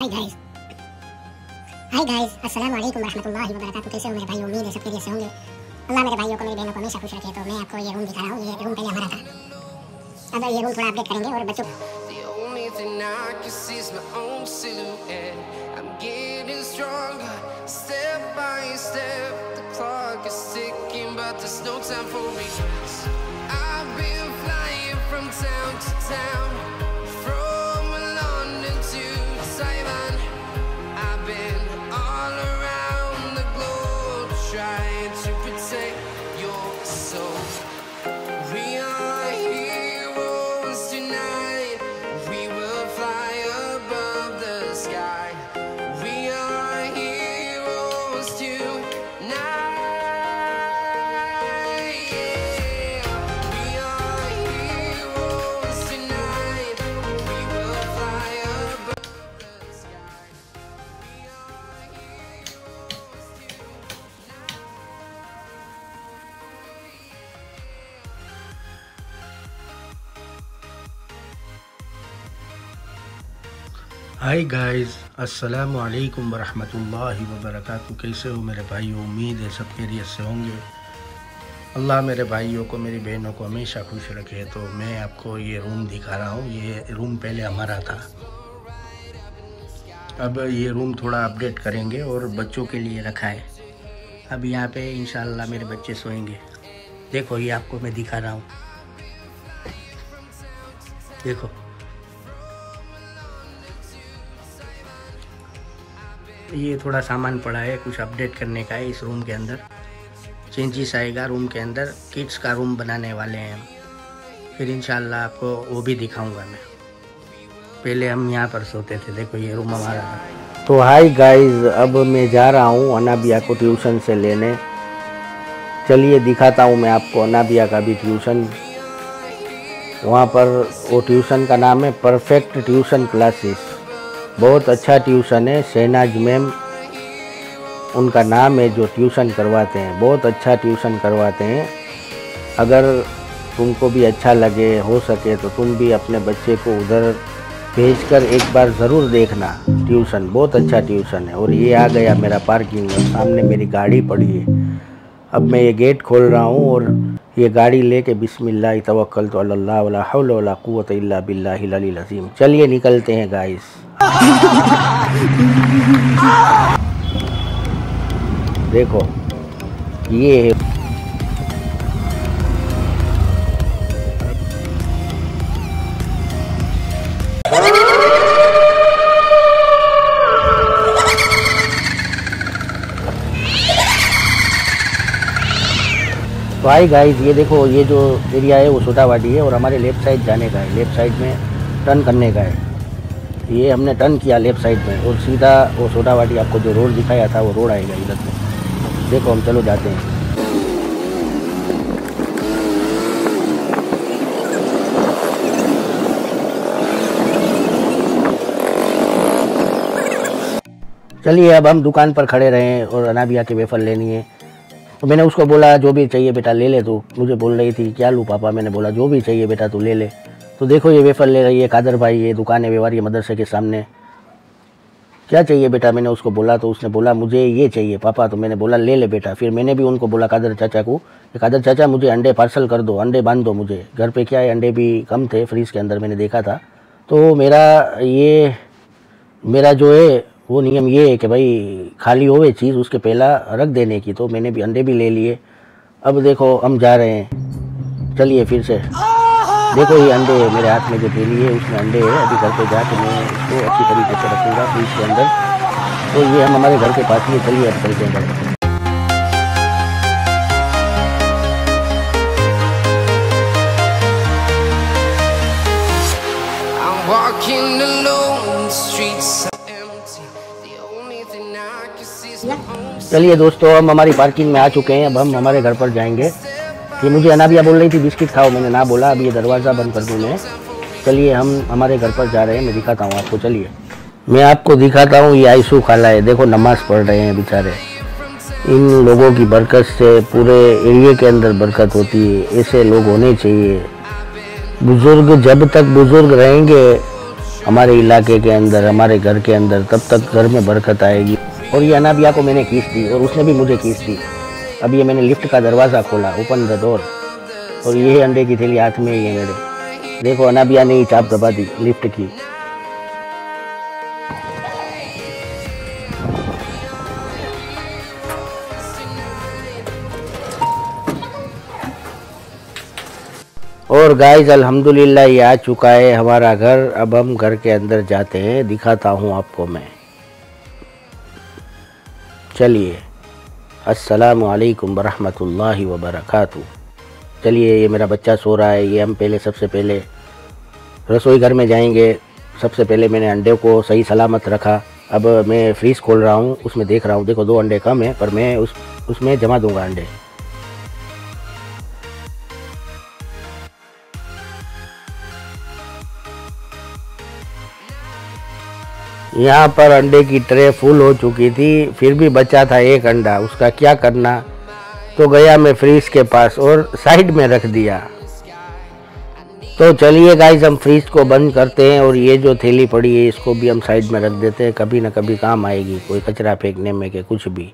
Hi guys अस्सलाम वालेकुम रहमतुल्लाहि व बरकातहू। कैसे हो मेरे भाई? उम्मीद है सब खैरियत से होंगे। अल्लाह मेरे भाइयों को मेरी बहनों को हमेशा खुश रखे। तो मैं आपको ये रूम दिखा रहा हूँ। ये रूम पहले हमारा था, अब ये रूम थोड़ा अपडेट करेंगे और बच्चों हाय गाइस अस्सलामु अलैकुम वरहमतुल्लाहि वबरकातुहू। कैसे हो मेरे भाइयों? उम्मीद है सब खैरियत से होंगे। अल्लाह मेरे भाइयों को मेरी बहनों को हमेशा खुश रखे। तो मैं आपको ये रूम दिखा रहा हूँ। ये रूम पहले हमारा था, अब ये रूम थोड़ा अपडेट करेंगे और बच्चों के लिए रखा है। अब यहाँ पे इंशाल्लाह मेरे बच्चे सोएंगे। देखो ये आपको मैं दिखा रहा हूँ, देखो ये थोड़ा सामान पड़ा है, कुछ अपडेट करने का है। इस रूम के अंदर चेंजेस आएगा। रूम के अंदर किड्स का रूम बनाने वाले हैं हम, फिर इंशाल्लाह आपको वो भी दिखाऊंगा मैं। पहले हम यहाँ पर सोते थे। देखो ये रूम हमारा था। तो हाय गाइस, अब मैं जा रहा हूँ अनाबिया को ट्यूशन से लेने। चलिए दिखाता हूँ मैं आपको अनाबिया का भी ट्यूशन। वहाँ पर वो ट्यूशन का नाम है परफेक्ट ट्यूशन क्लासेस। बहुत अच्छा ट्यूशन है। शहनाज मैम उनका नाम है जो ट्यूशन करवाते हैं। बहुत अच्छा ट्यूशन करवाते हैं। अगर तुमको भी अच्छा लगे, हो सके तो तुम भी अपने बच्चे को उधर भेजकर एक बार ज़रूर देखना। ट्यूशन बहुत अच्छा ट्यूशन है। और ये आ गया मेरा पार्किंग और सामने मेरी गाड़ी पड़ी है। अब मैं ये गेट खोल रहा हूँ और ये गाड़ी लेके बिस्मिल्लाह तवक्कलतु अल्लाह वला हौला वला कुव्वता इल्ला बिल्लाहिल अलील अज़ीम। चलिए निकलते हैं गाइस। देखो ये है तो आई गाइस, ये देखो ये जो एरिया है वो सोटावाटी है और हमारे लेफ़्ट साइड जाने का है। लेफ़्ट साइड में टर्न करने का है। ये हमने टर्न किया लेफ़्ट साइड में और सीधा वो सोटावाटी आपको जो रोड दिखाया था वो रोड आएगा इधर से। देखो हम चलो जाते हैं। चलिए अब हम दुकान पर खड़े रहे और अनाबिया के वेफर लेनी है। तो मैंने उसको बोला जो भी चाहिए बेटा ले ले। तो मुझे बोल रही थी क्या लूँ पापा? मैंने बोला जो भी चाहिए बेटा तू ले ले। तो देखो ये वेफर ले रही है कादर भाई। ये दुकान है व्यवहारी मदरसे के सामने। क्या चाहिए बेटा? मैंने उसको बोला तो उसने बोला मुझे ये चाहिए पापा। तो मैंने बोला ले ले बेटा। फिर मैंने भी उनको बोला कादर चाचा को, कादर चाचा मुझे अंडे पार्सल कर दो, अंडे बांध दो मुझे। घर पे क्या है अंडे भी कम थे फ्रीज़ के अंदर, मैंने देखा था। तो मेरा जो है वो नियम ये है कि भाई खाली होवे चीज़ उसके पहला रख देने की। तो मैंने भी अंडे भी ले लिए। अब देखो हम जा रहे हैं। चलिए फिर से देखो ये अंडे मेरे हाथ में जो थैली है उसमें अंडे है। अभी घर पे जाके मैं इसको अच्छी तरीके से रखूँगा फ्रीज के अंदर। तो ये हम हमारे घर के पास ही। चलिए अब चलते हैं घर। चलिए दोस्तों हम हमारी पार्किंग में आ चुके हैं। अब हम हमारे घर पर जाएंगे। ये मुझे अनाबिया बोल रही थी बिस्किट खाओ, मैंने ना बोला। अब ये दरवाज़ा बंद कर दूँ मैं। चलिए हम हमारे घर पर जा रहे हैं। मैं दिखाता हूँ आपको। चलिए मैं आपको दिखाता हूँ। ये आयशू खाला है, देखो नमाज़ पढ़ रहे हैं बेचारे। इन लोगों की बरकत से पूरे एरिया के अंदर बरकत होती है। ऐसे लोग होने चाहिए। बुज़ुर्ग जब तक बुज़ुर्ग रहेंगे हमारे इलाके के अंदर, हमारे घर के अंदर, तब तक घर में बरकत आएगी। और ये अनाबिया को मैंने किस दी और उसने भी मुझे किस दी। अब ये मैंने लिफ्ट का दरवाज़ा खोला, ओपन द डोर, और ये अंडे की थैली हाथ में ही है मेरे। देखो अनाबिया ने ही चाप दबा दी लिफ्ट की। और गाइस अल्हम्दुलिल्लाह ये आ चुका है हमारा घर। अब हम घर के अंदर जाते हैं, दिखाता हूँ आपको मैं। चलिए, अस्सलामु अलैकुम वरहमतुल्लाहि वबरकातुहू। चलिए, ये मेरा बच्चा सो रहा है। ये हम सबसे पहले रसोई घर में जाएंगे। सबसे पहले मैंने अंडे को सही सलामत रखा। अब मैं फ्रीज़ खोल रहा हूँ, उसमें देख रहा हूँ, देखो 2 अंडे कम है, पर मैं उसमें जमा दूंगा अंडे। यहाँ पर अंडे की ट्रे फुल हो चुकी थी, फिर भी बचा था 1 अंडा। उसका क्या करना, तो गया मैं फ्रीज के पास और साइड में रख दिया। तो चलिए गाइस, हम फ्रीज को बंद करते हैं और ये जो थैली पड़ी है इसको भी हम साइड में रख देते हैं, कभी ना कभी काम आएगी, कोई कचरा फेंकने में के कुछ भी।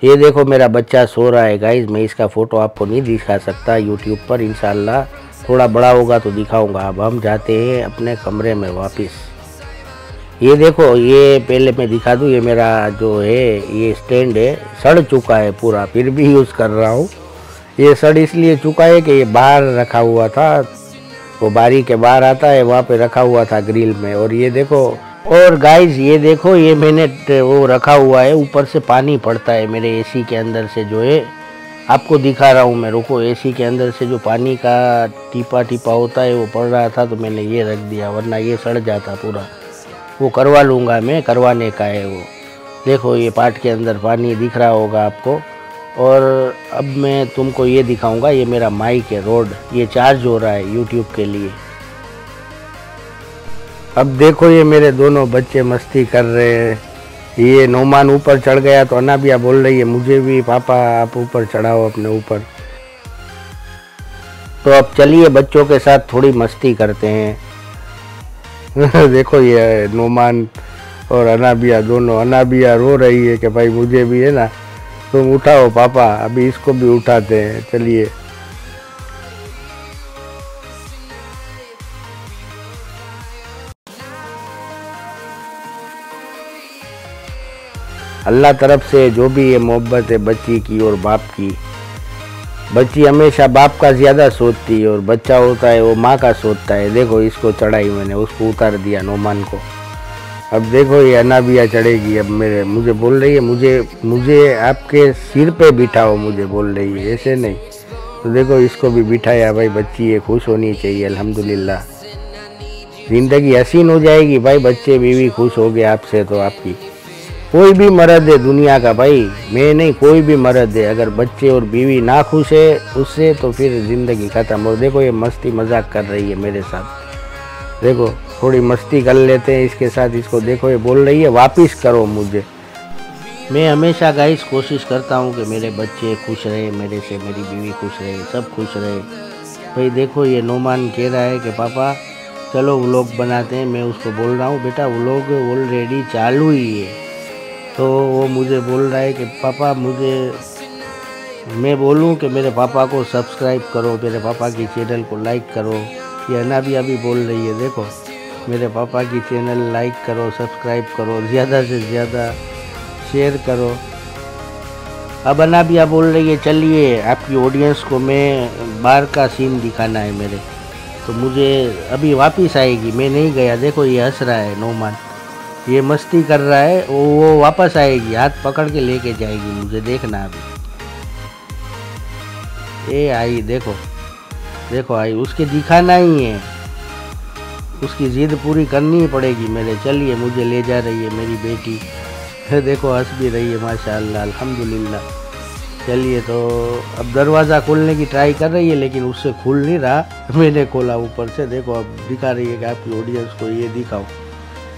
ये देखो मेरा बच्चा सो रहा है गाइस। मैं इसका फ़ोटो आपको नहीं दिखा सकता यूट्यूब पर, इंशाल्लाह थोड़ा बड़ा होगा तो दिखाऊंगा। अब हम जाते हैं अपने कमरे में वापस। ये देखो, ये पहले मैं दिखा दूँ, ये मेरा जो है ये स्टैंड है, सड़ चुका है पूरा, फिर भी यूज़ कर रहा हूँ। ये सड़ इसलिए चुका है कि ये बाहर रखा हुआ था, वो बारी के बाहर आता है, वहाँ पे रखा हुआ था ग्रिल में। और ये देखो, और गाइस ये देखो, ये मैंने वो रखा हुआ है, ऊपर से पानी पड़ता है मेरे एसी के अंदर से, जो है आपको दिखा रहा हूँ मैं। रुको, एसी के अंदर से जो पानी का टीपा टीपा होता है वो पड़ रहा था, तो मैंने ये रख दिया, वरना ये सड़ जाता पूरा। वो करवा लूँगा मैं, करवाने का है वो। देखो ये पार्ट के अंदर पानी दिख रहा होगा आपको। और अब मैं तुमको ये दिखाऊंगा, ये मेरा माइक है रोड, ये चार्ज हो रहा है यूट्यूब के लिए। अब देखो ये मेरे दोनों बच्चे मस्ती कर रहे हैं। ये नोमान ऊपर चढ़ गया तो अनाबिया बोल रही है मुझे भी पापा आप ऊपर चढ़ाओ अपने ऊपर। तो अब चलिए बच्चों के साथ थोड़ी मस्ती करते हैं। देखो ये नोमान और अनाबिया दोनों, अनाबिया रो रही है कि भाई मुझे भी है ना, तुम उठाओ पापा। अभी इसको भी उठाते हैं, चलिए। अल्लाह तरफ से जो भी ये मोहब्बत है बच्ची की और बाप की, बच्ची हमेशा बाप का ज़्यादा सोचती है और बच्चा होता है वो माँ का सोचता है। देखो इसको चढ़ाई मैंने, उसको उतार दिया नोमान को। अब देखो ये अनाबिया चढ़ेगी। अब मुझे बोल रही है मुझे आपके सिर पे बिठाओ, मुझे बोल रही है, ऐसे नहीं। तो देखो इसको भी बिठाया। भाई बच्ची ये खुश होनी चाहिए, अल्हम्दुलिल्लाह। ज़िंदगी हसीन हो जाएगी भाई, बच्चे बीवी खुश हो गए आपसे तो आपकी। कोई भी मर्द है दुनिया का भाई, मैं नहीं, कोई भी मर्द है, अगर बच्चे और बीवी ना खुश है उससे तो फिर ज़िंदगी ख़त्म। और देखो ये मस्ती मजाक कर रही है मेरे साथ। देखो थोड़ी मस्ती कर लेते हैं इसके साथ। इसको देखो ये बोल रही है वापिस करो मुझे। मैं हमेशा गाइस कोशिश करता हूँ कि मेरे बच्चे खुश रहे, मेरे से मेरी बीवी खुश रहे, सब खुश रहे। भाई देखो ये नोमान कह रहा है कि पापा चलो व्लॉग बनाते हैं। मैं उसको बोल रहा हूँ बेटा व्लॉग ऑलरेडी चालू ही है। तो वो मुझे बोल रहा है कि पापा मैं बोलूं कि मेरे पापा को सब्सक्राइब करो, मेरे पापा की चैनल को लाइक करो। ये अनाबिया भी बोल रही है, देखो मेरे पापा की चैनल लाइक करो, सब्सक्राइब करो, ज़्यादा से ज़्यादा शेयर करो। अब अनाबिया बोल रही है चलिए आपकी ऑडियंस को मैं बाहर का सीन दिखाना है मेरे, तो मुझे अभी वापस आएगी, मैं नहीं गया। देखो ये हंस रहा है नोमान, ये मस्ती कर रहा है, वो वापस आएगी, हाथ पकड़ के लेके जाएगी मुझे, देखना अभी। ये आई, देखो आई, उसके दिखाना ही है, उसकी ज़िद पूरी करनी ही पड़ेगी मेरे। चलिए मुझे ले जा रही है मेरी बेटी, देखो हंस भी रही है माशाल्लाह अल्हम्दुलिल्लाह। चलिए तो अब दरवाज़ा खोलने की ट्राई कर रही है लेकिन उससे खुल नहीं रहा, मैंने खोला ऊपर से। देखो अब दिखा रही है कि आपकी ऑडियंस को ये दिखाओ,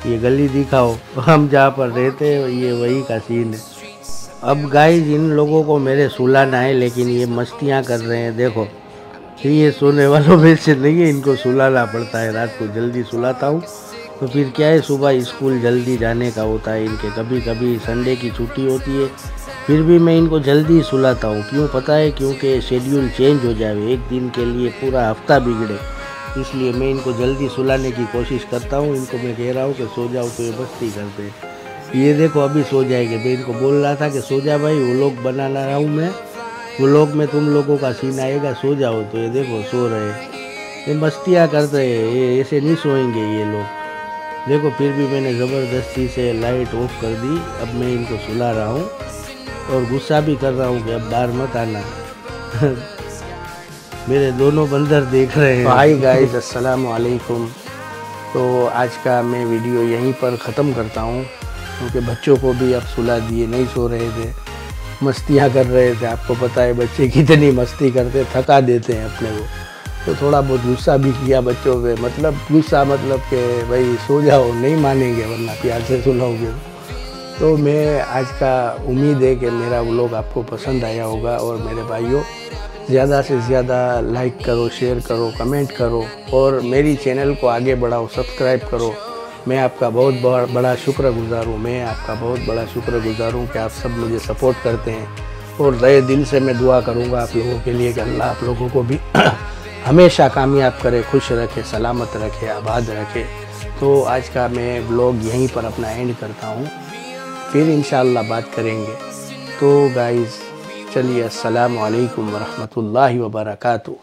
ये गली दिखाओ, हम जहाँ पर रहते हैं ये वही का सीन है। अब गाइस इन लोगों को मेरे सुलाना है लेकिन ये मस्तियाँ कर रहे हैं। देखो ये सोने वालों में से नहीं है, इनको सुलाना पड़ता है, रात को जल्दी सुलाता हूँ तो फिर क्या है, सुबह स्कूल जल्दी जाने का होता है इनके, कभी कभी संडे की छुट्टी होती है, फिर भी मैं इनको जल्दी सुलाता हूँ। क्यों पता है? क्योंकि शेड्यूल चेंज हो जाए, एक दिन के लिए पूरा हफ्ता बिगड़े, इसलिए मैं इनको जल्दी सुलाने की कोशिश करता हूँ। इनको मैं कह रहा हूँ कि सो जाओ तो ये मस्ती करते हैं। ये देखो अभी सो जाएंगे। मैं इनको बोल रहा था कि सो जा भाई, वो लोग बना रहा हूँ मैं, वो लोग में तुम लोगों का सीन आएगा, सो जाओ। तो ये देखो सो रहे हैं, ये मस्तियाँ करते हैं, ये ऐसे नहीं सोएंगे ये लोग। देखो फिर भी मैंने ज़बरदस्ती से लाइट ऑफ कर दी। अब मैं इनको सुला रहा हूँ और गुस्सा भी कर रहा हूँ कि अब बाहर मत आना। मेरे दोनों बंदर देख रहे हैं। हाय गाइस, अस्सलाम वालेकुम। तो आज का मैं वीडियो यहीं पर ख़त्म करता हूँ, क्योंकि बच्चों को भी अब सुला दिए, नहीं सो रहे थे, मस्तियाँ कर रहे थे। आपको पता है बच्चे कितनी मस्ती करते, थका देते हैं अपने को। तो थोड़ा बहुत गुस्सा भी किया बच्चों पे, मतलब गुस्सा मतलब कि भाई सो जाओ, नहीं मानेंगे वरना प्यार से सुलाओगे। तो मैं आज का उम्मीद है कि मेरा व्लॉग आपको पसंद आया होगा। और मेरे भाइयों, ज़्यादा से ज़्यादा लाइक करो, शेयर करो, कमेंट करो और मेरी चैनल को आगे बढ़ाओ, सब्सक्राइब करो। मैं आपका बहुत बड़ा शुक्रगुज़ार हूँ। मैं आपका बहुत बड़ा शुक्रगुज़ार हूँ कि आप सब मुझे सपोर्ट करते हैं। और तहे दिल से मैं दुआ करूँगा आप लोगों के लिए कि अल्लाह आप लोगों को भी हमेशा कामयाब करे, खुश रखे, सलामत रखे, आबाद रखे। तो आज का मैं व्लॉग यहीं पर अपना एंड करता हूँ, फिर इंशाअल्लाह बात करेंगे। तो गाइज़ चलिए, अस्सलामु अलैकुम व रहमतुल्लाहि व बरकातुहू।